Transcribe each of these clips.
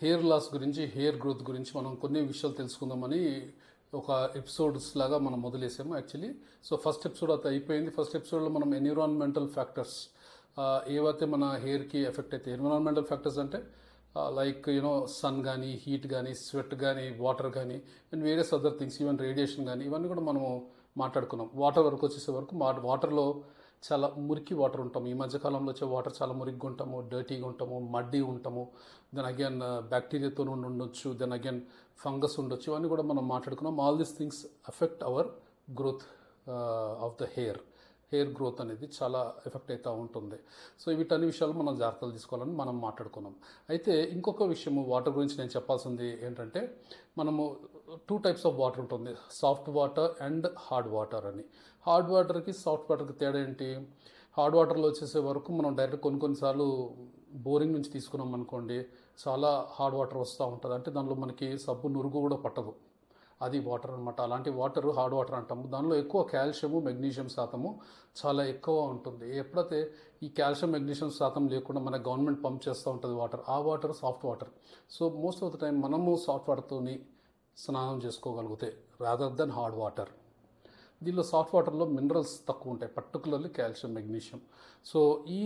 Hair loss గురించి, hair growth గురించి మనం కొన్ని విషయాలు తెలుసుకుందామని ఒక ఎపిసోడ్స్ లాగా మనం మొదలేసాము యాక్చువల్లీ. సో ఫస్ట్ ఎపిసోడ్ అయితే అయిపోయింది. ఫస్ట్ ఎపిసోడ్లో మనం ఎన్విరాన్మెంటల్ ఫ్యాక్టర్స్ ఏవైతే మన హెయిర్కి ఎఫెక్ట్ అయితే, ఎన్విరాన్మెంటల్ ఫ్యాక్టర్స్ అంటే లైక్ సన్ కానీ, హీట్ కానీ, స్వెట్ కానీ, వాటర్ కానీ and various other things, even radiation కానీ, ఇవన్నీ కూడా మనము మాట్లాడుకున్నాం. వాటర్ వరకు వచ్చేసే వరకు వాటర్లో చాలా మురికి వాటర్ ఉంటాము. ఈ మధ్యకాలంలో వచ్చే వాటర్ చాలా మురికిగా ఉంటాము, డర్టీగా ఉంటాము, మడ్డీ ఉంటాము. దెన్ అగైన్ బ్యాక్టీరియాతో ఉండొచ్చు, దెన్ అగైన్ ఫంగస్ ఉండొచ్చు. ఇవన్నీ కూడా మనం మాట్లాడుకున్నాం. All these things affect our growth of the hair growth అనేది చాలా ఎఫెక్ట్ అవుతూ ఉంటుంది. సో వీటన్ని విషయాలు మనం జాగ్రత్తలు తీసుకోవాలని మనం మాట్లాడుకున్నాం. అయితే ఇంకొక విషయము వాటర్ గురించి నేను చెప్పాల్సింది ఏంటంటే, మనము 2 టైప్స్ ఆఫ్ వాటర్ ఉంటుంది, soft water and hard water అని. హార్డ్ వాటర్కి సాఫ్ట్ వాటర్కి తేడా ఏంటి? హార్డ్ వాటర్లో వచ్చేసే వరకు మనం డైరెక్ట్ కొన్నిసార్లు బోరింగ్ నుంచి తీసుకున్నాం అనుకోండి, చాలా హార్డ్ వాటర్ వస్తూ ఉంటుంది. అంటే దానిలో మనకి సబ్బు నురుగు కూడా పట్టదు, అది వాటర్ అనమాట. అలాంటి వాటర్ హార్డ్ వాటర్ అంటాము. దానిలో ఎక్కువ కాల్షియము, మెగ్నీషియం శాతము చాలా ఎక్కువ ఉంటుంది. ఎప్పుడైతే ఈ కాల్షియం, మెగ్నీషియం శాతం లేకుండా మన గవర్నమెంట్ పంప్ చేస్తూ ఉంటుంది వాటర్, ఆ water soft water. So most of the time మనము సాఫ్ట్ వాటర్తోని స్నానం చేసుకోగలిగితే రాదర్ దెన్ హార్డ్ వాటర్. దీనిలో సాఫ్ట్ వాటర్లో మినరల్స్ తక్కువ ఉంటాయి, పర్టికులర్లీ కాల్షియం, మెగ్నీషియం. సో ఈ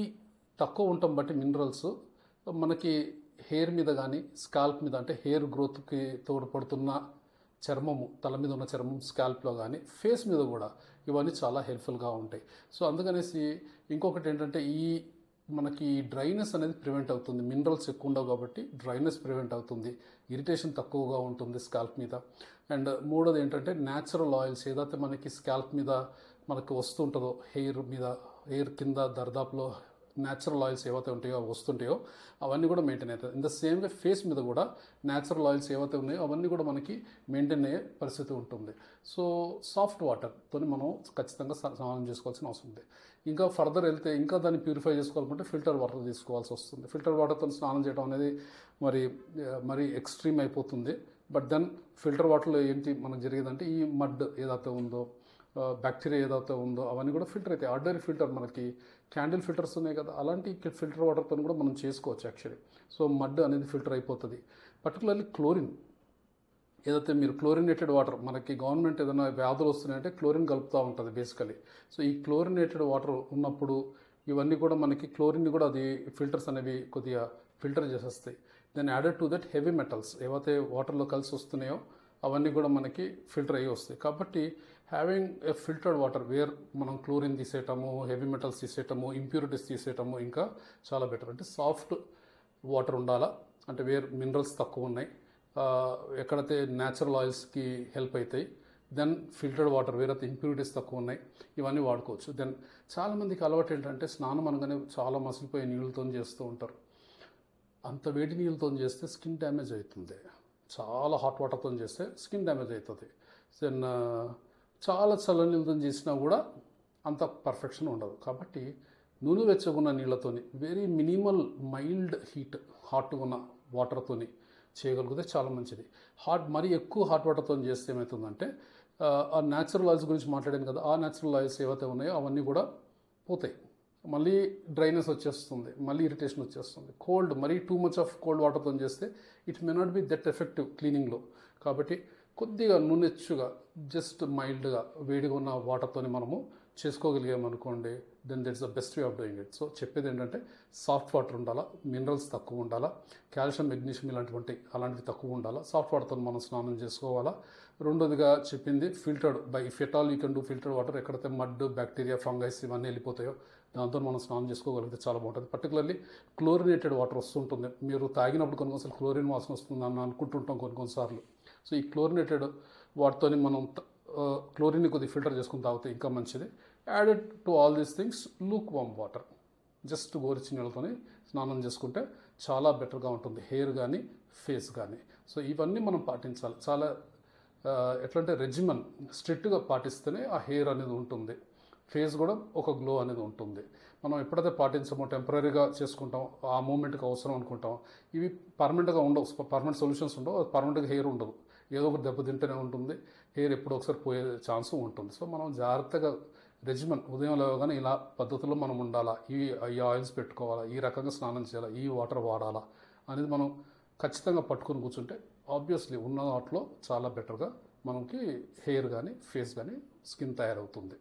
తక్కువ ఉండటం బట్టి మినరల్స్ మనకి హెయిర్ మీద కానీ, స్కాల్ప్ మీద, అంటే హెయిర్ గ్రోత్కి తోడ్పడుతున్న చర్మము, తల మీద ఉన్న చర్మం, స్కాల్ప్లో కానీ, ఫేస్ మీద కూడా ఇవన్నీ చాలా హెల్ప్ఫుల్గా ఉంటాయి. సో అందుకనేసి ఇంకొకటి ఏంటంటే, మనకి డ్రైనెస్ అనేది ప్రివెంట్ అవుతుంది. మినరల్స్ ఎక్కువ ఉండవు కాబట్టి డ్రైనెస్ ప్రివెంట్ అవుతుంది, ఇరిటేషన్ తక్కువగా ఉంటుంది స్కాల్ప్ మీద. అండ్ మూడోది ఏంటంటే, న్యాచురల్ ఆయిల్స్ ఏదైతే మనకి స్కాల్ప్ మీద మనకి వస్తుంటుందో, హెయిర్ కింద దర్దాపులో న్యాచురల్ ఆయిల్స్ ఏవైతే ఉంటాయో, వస్తుంటాయో అవన్నీ కూడా మెయింటైన్ అవుతాయి. In the same way face మీద కూడా న్యాచురల్ ఆయిల్స్ ఏవైతే ఉన్నాయో అవన్నీ కూడా మనకి మెయింటైన్ అయ్యే పరిస్థితి ఉంటుంది. సో సాఫ్ట్ వాటర్తో మనం ఖచ్చితంగా స్నానం చేసుకోవాల్సిన అవసరం ఉంది. ఇంకా ఫర్దర్ వెళ్తే, ఇంకా దాన్ని ప్యూరిఫై చేసుకోవాలనుకుంటే ఫిల్టర్ వాటర్ తీసుకోవాల్సి వస్తుంది. ఫిల్టర్ వాటర్తో స్నానం చేయడం అనేది మరి ఎక్స్ట్రీమ్ అయిపోతుంది. బట్ దెన్ ఫిల్టర్ వాటర్లో ఏంటి మనకు జరిగేదంటే, ఈ మడ్ ఏదైతే ఉందో, బ్యాక్టీరియా ఏదైతే ఉందో అవన్నీ కూడా ఫిల్టర్ అవుతాయి. ఆర్డినరీ ఫిల్టర్, మనకి క్యాండిల్ ఫిల్టర్స్ ఉన్నాయి కదా, అలాంటి ఫిల్టర్ వాటర్తో కూడా మనం చేసుకోవచ్చు యాక్చువల్లీ. సో మడ్ అనేది ఫిల్టర్ అయిపోతుంది. పర్టికులర్లీ క్లోరిన్, ఏదైతే మీరు క్లోరినేటెడ్ వాటర్, మనకి గవర్నమెంట్ ఏదైనా వ్యాధులు వస్తున్నాయంటే క్లోరిన్ కలుపుతూ ఉంటుంది బేసికలీ. సో ఈ క్లోరినేటెడ్ వాటర్ ఉన్నప్పుడు ఇవన్నీ కూడా మనకి క్లోరిన్ కూడా అది ఫిల్టర్స్ అనేవి కొద్దిగా ఫిల్టర్ చేసేస్తాయి. Then added to that heavy metals ఏవైతే వాటర్లో కలిసి వస్తున్నాయో అవన్నీ కూడా మనకి ఫిల్టర్ అయ్యి వస్తాయి. కాబట్టి having a filtered water where మనం క్లోరిన్ తీసేయటము, హెవీ మెటల్స్ తీసేయటము, ఇంప్యూరిటీస్ తీసేయటము ఇంకా చాలా బెటర్. అంటే సాఫ్ట్ వాటర్ ఉండాలా, అంటే వేర్ మినరల్స్ తక్కువ ఉన్నాయి, ఎక్కడైతే న్యాచురల్ ఆయిల్స్కి హెల్ప్ అవుతాయి. దెన్ ఫిల్టర్డ్ వాటర్ వేరైతే ఇంప్యూరిటీస్ తక్కువ ఉన్నాయి, ఇవన్నీ వాడుకోవచ్చు. దెన్ చాలామందికి అలవాటు ఏంటంటే, స్నానం అనగానే చాలా మసిలిపోయే నీళ్ళతో చేస్తూ ఉంటారు. అంత వేడి నీళ్ళతో చేస్తే స్కిన్ డ్యామేజ్ అవుతుంది. చాలా హాట్ వాటర్తో చేస్తే స్కిన్ డ్యామేజ్ అవుతుంది. దెన్ చాలా చల్లని నీళ్ళతో చేసినా కూడా అంత పర్ఫెక్షన్ ఉండదు. కాబట్టి నూనె వెచ్చగున్న నీళ్ళతోని, very minimal mild heat, hot ఉన్న వాటర్తోని చేయగలిగితే చాలా మంచిది. మరీ ఎక్కువ హాట్ వాటర్తో చేస్తే ఏమవుతుందంటే, ఆ న్యాచురల్ ఆయిల్స్ గురించి మాట్లాడాను కదా, ఆ న్యాచురల్ ఆయిల్స్ ఏవైతే ఉన్నాయో అవన్నీ కూడా పోతాయి. మళ్ళీ డ్రైనెస్ వచ్చేస్తుంది, మళ్ళీ ఇరిటేషన్ వచ్చేస్తుంది. మరీ టూ మచ్ ఆఫ్ కోల్డ్ వాటర్తో చేస్తే it may not be that effective క్లీనింగ్లో. కాబట్టి కొద్దిగా నూనెచ్చుగా, జస్ట్ మైల్డ్గా వేడిగా ఉన్న వాటర్తో మనము చేసుకోగలిగామనుకోండి, then that's the best way of doing it. So చెప్పేది ఏంటంటే, సాఫ్ట్ వాటర్ ఉండాలా, మినరల్స్ తక్కువ ఉండాలా, కాల్షియం, మెగ్నీషియం అలాంటివి తక్కువ ఉండాలా, సాఫ్ట్ వాటర్తో మనం స్నానం చేసుకోవాలా. రెండోదిగా చెప్పింది filtered if at all you can do filtered water. ఎక్కడైతే మడ్, బ్యాక్టీరియా, ఫంగస్ ఇవన్నీ వెళ్ళిపోతాయో దాంతో మనం స్నానం చేసుకోగలిగితే చాలా బాగుంటుంది. పర్టికులర్లీ క్లోరినేటెడ్ వాటర్ వస్తుంటుంది, మీరు తాగినప్పుడు కొన్నిసార్లు క్లోరిన్ వాసన వస్తుంది అని అనుకుంటుంటాం కొన్నిసార్లు. సో ఈ క్లోరినేటెడ్ వాటర్తో మనం క్లోరిన్ని కొద్దిగా ఫిల్టర్ చేసుకుని తాగితే ఇంకా మంచిది. Added to all these things luke warm water, just గోరుచి నీళ్ళతోని స్నానం చేసుకుంటే చాలా బెటర్గా ఉంటుంది, హెయిర్ కానీ, ఫేస్ కానీ. సో ఇవన్నీ మనం పాటించాలి. చాలా ఎట్లంటే రెజిమన్ స్ట్రిక్ట్గా పాటిస్తేనే ఆ హెయిర్ అనేది ఉంటుంది, ఫేస్ కూడా ఒక గ్లో అనేది ఉంటుంది. మనం ఎప్పుడైతే పాటించమో, టెంపరీగా చేసుకుంటాం, ఆ మూమెంట్కి అవసరం అనుకుంటాం, ఇవి పర్మనెంట్గా ఉండవు, పర్మనెంట్ సొల్యూషన్స్ ఉండవు, పర్మనెంట్గా హెయిర్ ఉండదు, ఏదో ఒకటి దెబ్బతింటూనే ఉంటుంది, హెయిర్ ఎప్పుడో ఒకసారి పోయే ఛాన్స్ ఉంటుంది. సో మనం జాగ్రత్తగా రెజిమన్ ఉదయం లేవగానే ఇలా పద్ధతుల్లో మనం ఉండాలా, ఈ ఆయిల్స్ పెట్టుకోవాలా, ఈ రకంగా స్నానం చేయాలా, ఈ వాటర్ వాడాలా అనేది మనం ఖచ్చితంగా పట్టుకొని కూర్చుంటే ఆబ్వియస్లీ ఉన్న వాటిలో చాలా బెటర్గా మనకి హెయిర్ కానీ ఫేస్ కానీ స్కిన్ తయారవుతుంది.